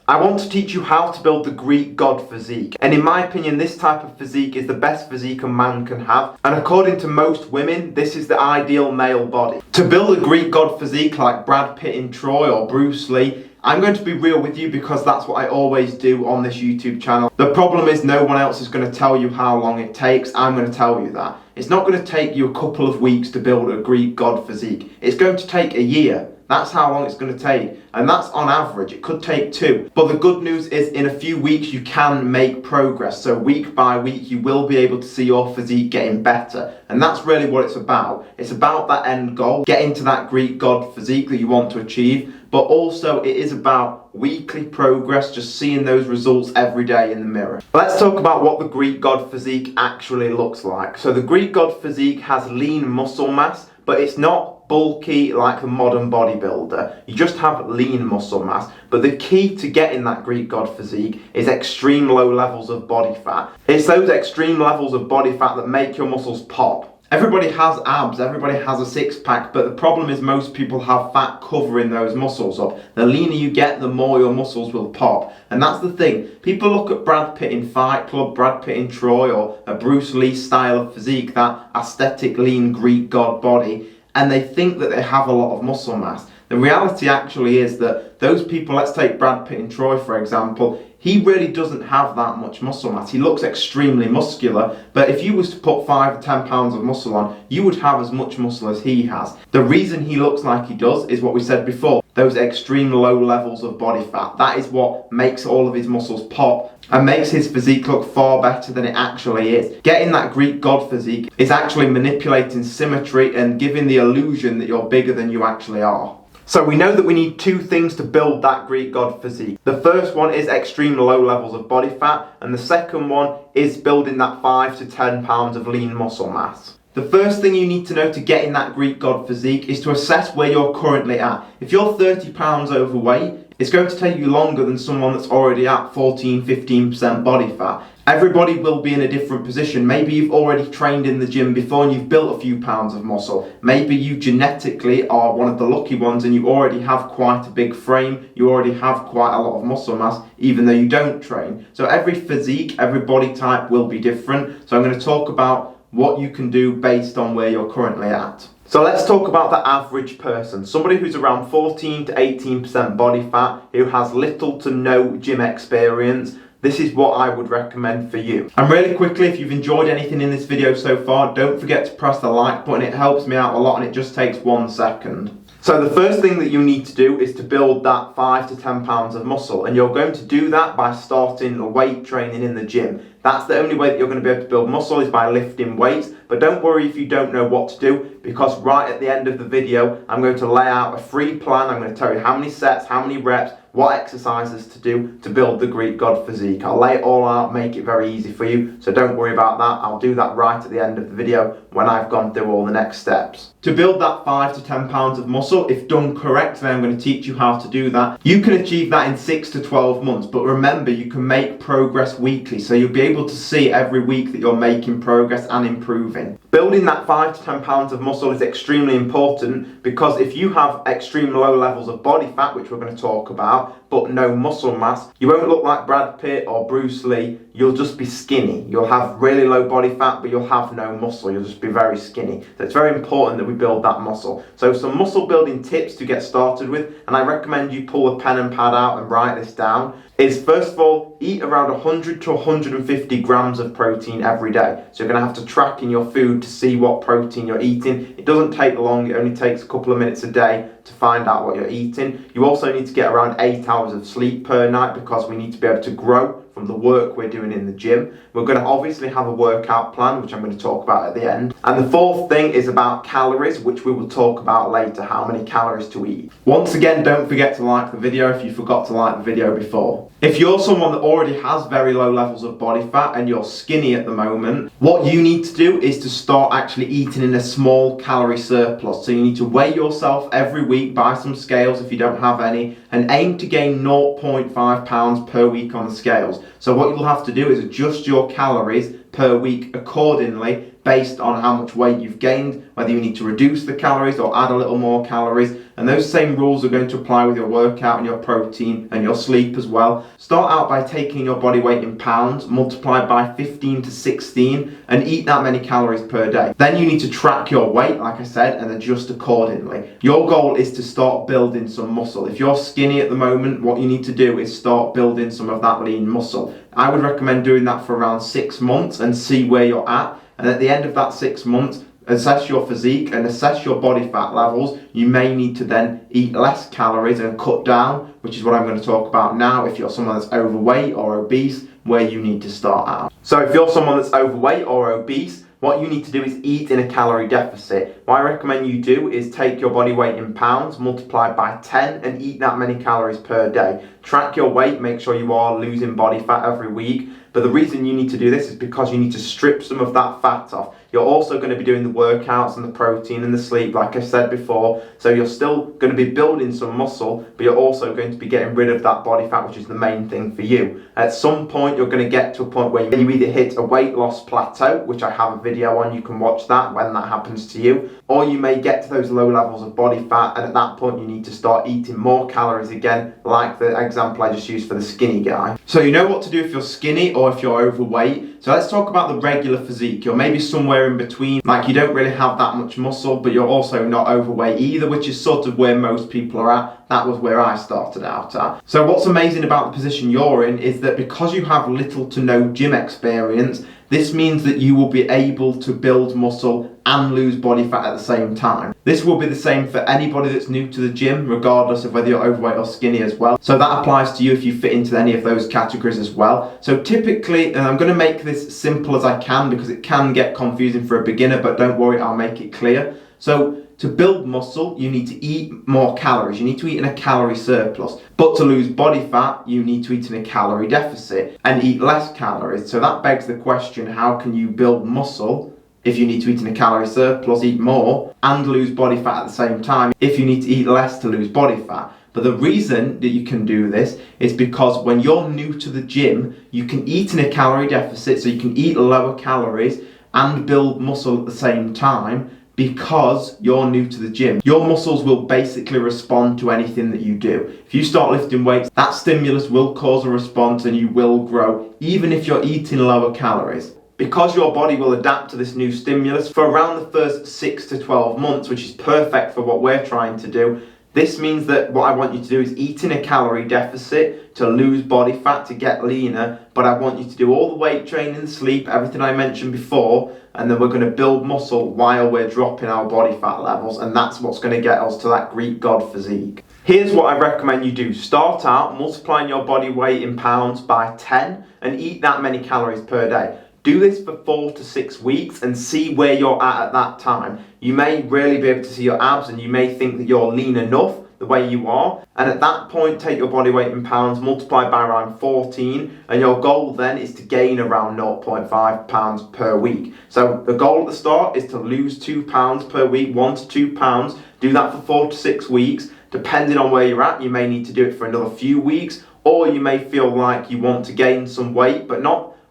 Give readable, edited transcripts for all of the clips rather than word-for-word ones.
I want to teach you how to build the Greek god physique, and in my opinion this type of physique is the best physique a man can have, and according to most women this is the ideal male body. To build a Greek god physique like Brad Pitt in Troy or Bruce Lee, I'm going to be real with you because that's what I always do on this YouTube channel. The problem is no one else is going to tell you how long it takes. I'm going to tell you that. It's not going to take you a couple of weeks to build a Greek god physique. It's going to take a year. That's how long it's going to take, and that's on average. It could take 2. But the good news is in a few weeks you can make progress. So week by week you will be able to see your physique getting better, and that's really what it's about. It's about that end goal, getting to that Greek god physique that you want to achieve, but also it is about weekly progress, just seeing those results every day in the mirror. Let's talk about what the Greek god physique actually looks like. So the Greek god physique has lean muscle mass, but it's not bulky like the modern bodybuilder. You just have lean muscle mass. But the key to getting that Greek god physique is extreme low levels of body fat. It's those extreme levels of body fat that make your muscles pop. Everybody has abs, everybody has a six-pack, but the problem is most people have fat covering those muscles up. The leaner you get, the more your muscles will pop. And that's the thing. People look at Brad Pitt in Fight Club, Brad Pitt in Troy, or a Bruce Lee style of physique, that aesthetic lean Greek god body, and they think that they have a lot of muscle mass. The reality actually is that those people, let's take Brad Pitt in Troy for example, he really doesn't have that much muscle mass. He looks extremely muscular, but if you was to put 5 or 10 pounds of muscle on, you would have as much muscle as he has. The reason he looks like he does is what we said before, those extreme low levels of body fat. That is what makes all of his muscles pop and makes his physique look far better than it actually is. Getting that Greek god physique is actually manipulating symmetry and giving the illusion that you're bigger than you actually are. So we know that we need 2 things to build that Greek god physique. The first one is extreme low levels of body fat, and the second one is building that 5 to 10 pounds of lean muscle mass. The first thing you need to know to get in that Greek god physique is to assess where you're currently at. If you're 30 pounds overweight, it's going to take you longer than someone that's already at 14-15% body fat. Everybody will be in a different position. Maybe you've already trained in the gym before and you've built a few pounds of muscle. Maybe you genetically are one of the lucky ones and you already have quite a big frame. You already have quite a lot of muscle mass even though you don't train. So every physique, every body type will be different. So I'm going to talk about what you can do based on where you're currently at. So let's talk about the average person, somebody who's around 14 to 18% body fat, who has little to no gym experience. This is what I would recommend for you. And really quickly, if you've enjoyed anything in this video so far, don't forget to press the like button. It helps me out a lot and it just takes 1 second. So the first thing that you need to do is to build that 5 to 10 pounds of muscle, and you're going to do that by starting the weight training in the gym. That's the only way that you're going to be able to build muscle, is by lifting weights. But don't worry if you don't know what to do, because right at the end of the video I'm going to lay out a free plan. I'm going to tell you how many sets, how many reps, what exercises to do to build the Greek god physique. I'll lay it all out, make it very easy for you, so don't worry about that. I'll do that right at the end of the video when I've gone through all the next steps. To build that 5 to 10 pounds of muscle, if done correctly, I'm going to teach you how to do that. You can achieve that in 6 to 12 months, but remember, you can make progress weekly, so you'll be able to see every week that you're making progress and improving. Building that 5 to 10 pounds of muscle is extremely important, because if you have extreme low levels of body fat, which we're going to talk about, but no muscle mass, you won't look like Brad Pitt or Bruce Lee. You'll just be skinny. You'll have really low body fat, but you'll have no muscle. You'll just be very skinny. So it's very important that we build that muscle. So some muscle building tips to get started with, and I recommend you pull a pen and pad out and write this down, is first of all, eat around 100 to 150 grams of protein every day. So you're going to have to track in your food to see what protein you're eating. It doesn't take long, it only takes a couple of minutes a day to find out what you're eating. You also need to get around 8 hours of sleep per night, because we need to be able to grow from the work we're doing in the gym. We're going to obviously have a workout plan, which I'm going to talk about at the end. And the fourth thing is about calories, which we will talk about later, how many calories to eat. Once again, don't forget to like the video if you forgot to like the video before. If you're someone that already has very low levels of body fat and you're skinny at the moment, what you need to do is to start actually eating in a small calorie surplus. So you need to weigh yourself every week, buy some scales if you don't have any, and aim to gain 0.5 pounds per week on the scales. So what you'll have to do is adjust your calories per week accordingly based on how much weight you've gained, whether you need to reduce the calories or add a little more calories. And those same rules are going to apply with your workout and your protein and your sleep as well. Start out by taking your body weight in pounds, multiply by 15 to 16, and eat that many calories per day. Then you need to track your weight, like I said, and adjust accordingly. Your goal is to start building some muscle. If you're skinny at the moment, what you need to do is start building some of that lean muscle. I would recommend doing that for around 6 months and see where you're at. And at the end of that 6 months, assess your physique and assess your body fat levels. You may need to then eat less calories and cut down, which is what I'm going to talk about now if you're someone that's overweight or obese, where you need to start out. So if you're someone that's overweight or obese, what you need to do is eat in a calorie deficit. What I recommend you do is take your body weight in pounds, multiply by 10, and eat that many calories per day. Track your weight, make sure you are losing body fat every week. But the reason you need to do this is because you need to strip some of that fat off. You're also going to be doing the workouts and the protein and the sleep, like I said before. So you're still going to be building some muscle, but you're also going to be getting rid of that body fat, which is the main thing for you. At some point, you're going to get to a point where you either hit a weight loss plateau, which I have a video on, you can watch that when that happens to you, or you may get to those low levels of body fat, and at that point you need to start eating more calories again, like the example I just used for the skinny guy. So you know what to do if you're skinny or if you're overweight. So let's talk about the regular physique. You're maybe somewhere in between, like you don't really have that much muscle, but you're also not overweight either, which is sort of where most people are at. That was where I started out at. So what's amazing about the position you're in is that because you have little to no gym experience, this means that you will be able to build muscle and lose body fat at the same time. This will be the same for anybody that's new to the gym, regardless of whether you're overweight or skinny as well. So that applies to you if you fit into any of those categories as well. So typically, and I'm going to make this simple as I can because it can get confusing for a beginner, but don't worry, I'll make it clear. So to build muscle, you need to eat more calories. You need to eat in a calorie surplus. But to lose body fat, you need to eat in a calorie deficit and eat less calories. So that begs the question, how can you build muscle if you need to eat in a calorie surplus, eat more, and lose body fat at the same time if you need to eat less to lose body fat? But the reason that you can do this is because when you're new to the gym, you can eat in a calorie deficit, so you can eat lower calories and build muscle at the same time. Because you're new to the gym, your muscles will basically respond to anything that you do. If you start lifting weights, that stimulus will cause a response and you will grow, even if you're eating lower calories. Because your body will adapt to this new stimulus for around the first 6 to 12 months, which is perfect for what we're trying to do. This means that what I want you to do is eat in a calorie deficit to lose body fat, to get leaner, but I want you to do all the weight training, sleep, everything I mentioned before, and then we're going to build muscle while we're dropping our body fat levels, and that's what's going to get us to that Greek god physique. Here's what I recommend you do. Start out multiplying your body weight in pounds by 10 and eat that many calories per day. Do this for 4 to 6 weeks and see where you're at that time. You may really be able to see your abs and you may think that you're lean enough the way you are, and at that point take your body weight in pounds, multiply by around 14, and your goal then is to gain around 0.5 pounds per week. So the goal at the start is to lose 2 pounds per week, 1 to 2 pounds. Do that for 4 to 6 weeks. Depending on where you're at, you may need to do it for another few weeks, or you may feel like you want to gain some weight, but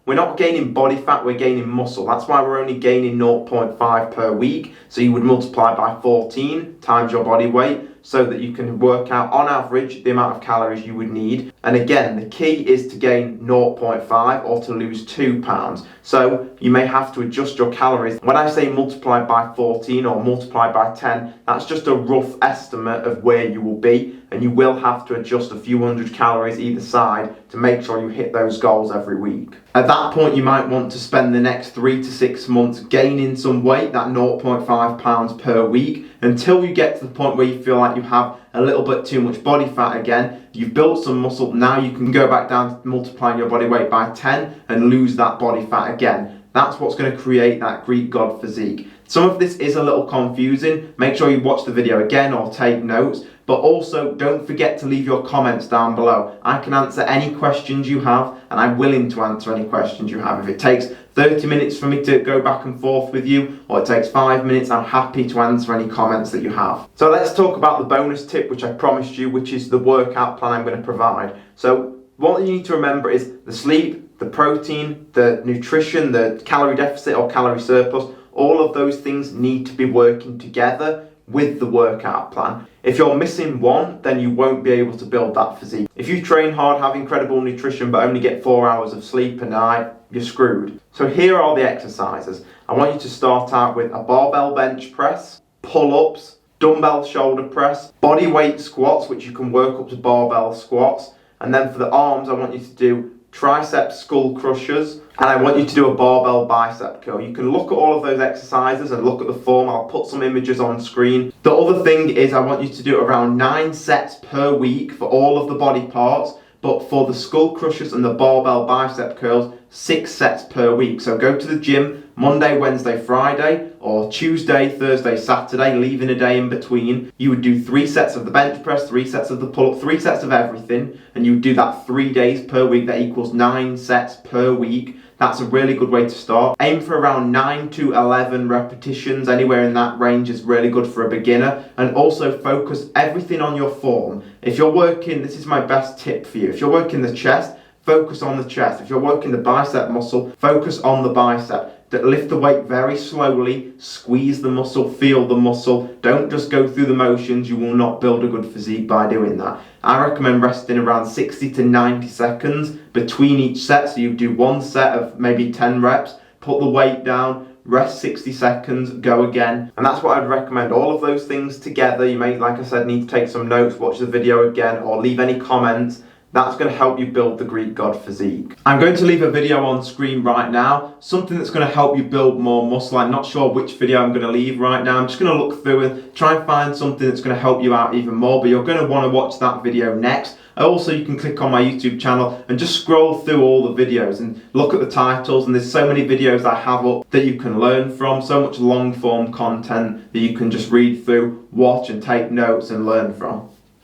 we're not gaining body fat, we're gaining muscle. That's why we're only gaining 0.5 per week. So you would multiply by 14 times your body weight so that you can work out on average the amount of calories you would need. And again, the key is to gain 0.5 or to lose 2 pounds. So you may have to adjust your calories. When I say multiply by 14 or multiply by 10, that's just a rough estimate of where you will be. And you will have to adjust a few hundred calories either side to make sure you hit those goals every week. At that point, you might want to spend the next 3 to 6 months gaining some weight, that 0.5 pounds per week, until you get to the point where you feel like you have a little bit too much body fat again. You've built some muscle, now you can go back down to multiplying your body weight by 10 and lose that body fat again. That's what's going to create that Greek god physique. Some of this is a little confusing. Make sure you watch the video again or take notes. But also, don't forget to leave your comments down below. I can answer any questions you have, and I'm willing to answer any questions you have. If it takes 30 minutes for me to go back and forth with you, or it takes 5 minutes, I'm happy to answer any comments that you have. So let's talk about the bonus tip, which I promised you, which is the workout plan I'm going to provide. So what you need to remember is the sleep, the protein, the nutrition, the calorie deficit or calorie surplus, All of those things need to be working together with the workout plan. If you're missing one, then you won't be able to build that physique. If you train hard, have incredible nutrition, but only get 4 hours of sleep a night, you're screwed. So here are the exercises. I want you to start out with a barbell bench press, pull-ups, dumbbell shoulder press, body weight squats, which you can work up to barbell squats. And then for the arms, I want you to do tricep skull crushers, and I want you to do a barbell bicep curl. You can look at all of those exercises and look at the form. I'll put some images on screen. The other thing is I want you to do around 9 sets per week for all of the body parts, but for the skull crushers and the barbell bicep curls, 6 sets per week. So go to the gym Monday, Wednesday, Friday, or Tuesday, Thursday, Saturday, leaving a day in between. You would do 3 sets of the bench press, 3 sets of the pull-up, 3 sets of everything, and you would do that 3 days per week. That equals 9 sets per week. That's a really good way to start. Aim for around 9 to 11 repetitions. Anywhere in that range is really good for a beginner. And also focus everything on your form. If you're working, this is my best tip for you. If you're working the chest, focus on the chest. If you're working the bicep muscle, focus on the bicep. Lift the weight very slowly, squeeze the muscle, feel the muscle. Don't just go through the motions. You will not build a good physique by doing that. I recommend resting around 60 to 90 seconds between each set. So you do one set of maybe 10 reps, put the weight down, rest 60 seconds, go again. And that's what I'd recommend. All of those things together. You may, like I said, need to take some notes, watch the video again, or leave any comments. That's going to help you build the Greek god physique. I'm going to leave a video on screen right now, something that's going to help you build more muscle. I'm not sure which video I'm going to leave right now. I'm just going to look through and try and find something that's going to help you out even more, but you're going to want to watch that video next. Also, you can click on my YouTube channel and just scroll through all the videos and look at the titles, and there's so many videos I have up that you can learn from, so much long form content that you can just read through, watch and take notes and learn from.